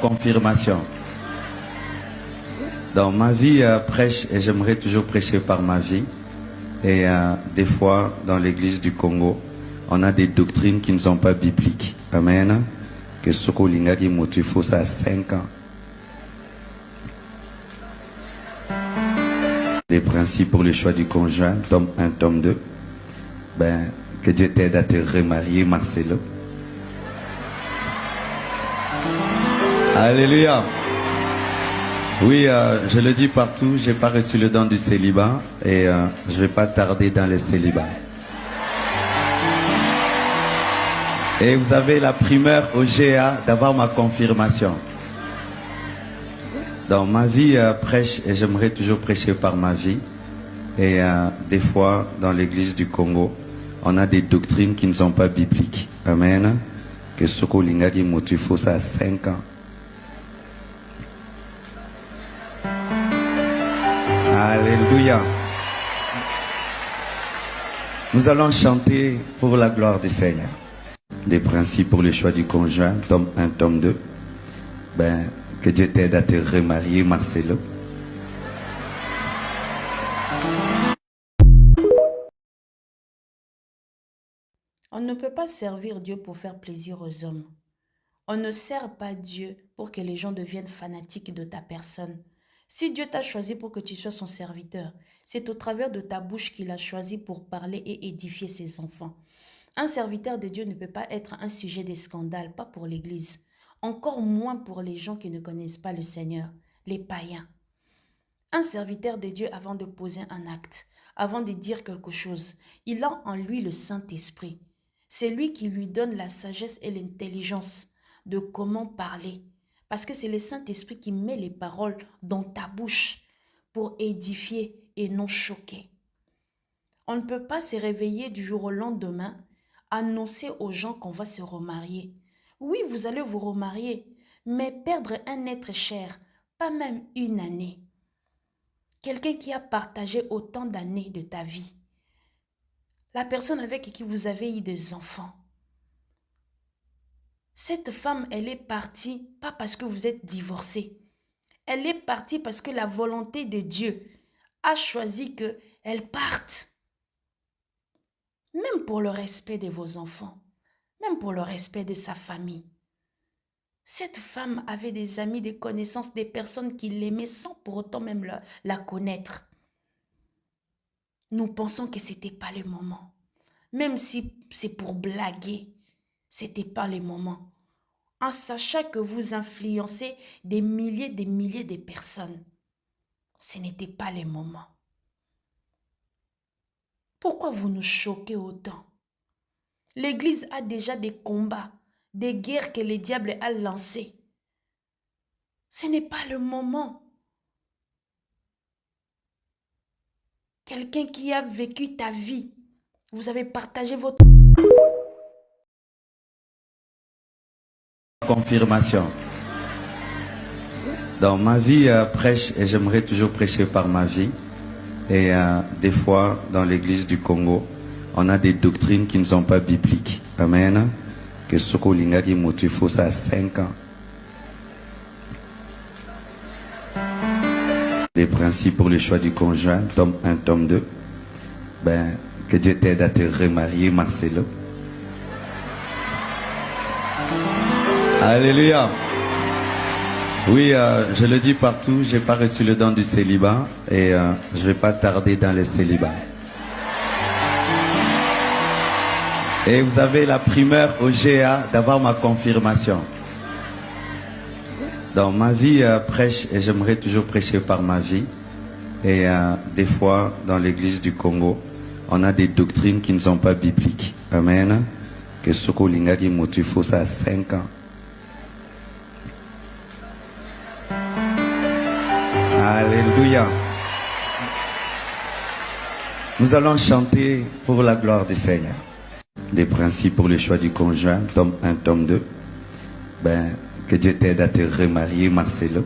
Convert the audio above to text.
Confirmation. Dans ma vie, prêche, et j'aimerais toujours prêcher par ma vie. Et des fois, dans l'église du Congo, on a des doctrines qui ne sont pas bibliques. Amen. Que Soko Lingagi Motifo, ça a 5 ans. Les principes pour le choix du conjoint, tome 1, tome 2. Ben, que Dieu t'aide à te remarier, Marcelo. Alléluia. Oui, je le dis partout, j'ai pas reçu le don du célibat et je vais pas tarder dans le célibat. Et vous avez la primeur au GA d'avoir ma confirmation. Dans ma vie, prêche, et j'aimerais toujours prêcher par ma vie. Et des fois, dans l'église du Congo, on a des doctrines qui ne sont pas bibliques. Amen. Que Soko Lingagi Motifo, ça a 5 ans. Alléluia. Nous allons chanter pour la gloire du Seigneur. Les principes pour le choix du conjoint, tome 1, tome 2. Ben, que Dieu t'aide à te remarier, Marcelo. On ne peut pas servir Dieu pour faire plaisir aux hommes. On ne sert pas Dieu pour que les gens deviennent fanatiques de ta personne. Si Dieu t'a choisi pour que tu sois son serviteur, c'est au travers de ta bouche qu'il a choisi pour parler et édifier ses enfants. Un serviteur de Dieu ne peut pas être un sujet de scandale, pas pour l'Église, encore moins pour les gens qui ne connaissent pas le Seigneur, les païens. Un serviteur de Dieu, avant de poser un acte, avant de dire quelque chose, il a en lui le Saint-Esprit. C'est lui qui lui donne la sagesse et l'intelligence de comment parler. Parce que c'est le Saint-Esprit qui met les paroles dans ta bouche pour édifier et non choquer. On ne peut pas se réveiller du jour au lendemain, annoncer aux gens qu'on va se remarier. Oui, vous allez vous remarier, mais perdre un être cher, pas même une année. Quelqu'un qui a partagé autant d'années de ta vie. La personne avec qui vous avez eu des enfants. Cette femme, elle est partie, pas parce que vous êtes divorcés. Elle est partie parce que la volonté de Dieu a choisi qu'elle parte. Même pour le respect de vos enfants, même pour le respect de sa famille. Cette femme avait des amis, des connaissances, des personnes qui l'aimaient sans pour autant même la connaître. Nous pensons que ce n'était pas le moment. Même si c'est pour blaguer, ce n'était pas le moment. En sachant que vous influencez des milliers de personnes, ce n'était pas le moment. Pourquoi vous nous choquez autant? L'Église a déjà des combats, des guerres que le diable a lancées. Ce n'est pas le moment. Quelqu'un qui a vécu ta vie, vous avez partagé votre... Confirmation. Dans ma vie, prêche, et j'aimerais toujours prêcher par ma vie. Et des fois, dans l'église du Congo, on a des doctrines qui ne sont pas bibliques. Amen. Que Soko Lingagi Motifo, ça a 5 ans. Les principes pour le choix du conjoint, tome 1, tome 2. Ben, que Dieu t'aide à te remarier, Marcelo. Alléluia. Oui, je le dis partout, j'ai pas reçu le don du célibat et je vais pas tarder dans le célibat. Et vous avez la primeur au GA d'avoir ma confirmation. Dans ma vie, prêche, et j'aimerais toujours prêcher par ma vie. Et des fois, dans l'église du Congo, on a des doctrines qui ne sont pas bibliques. Amen. Que Soko Lingagi Motifo, ça a 5 ans. Alléluia. Nous allons chanter pour la gloire du Seigneur. Les principes pour le choix du conjoint, tome 1, tome 2. Ben, que Dieu t'aide à te remarier, Marcelo.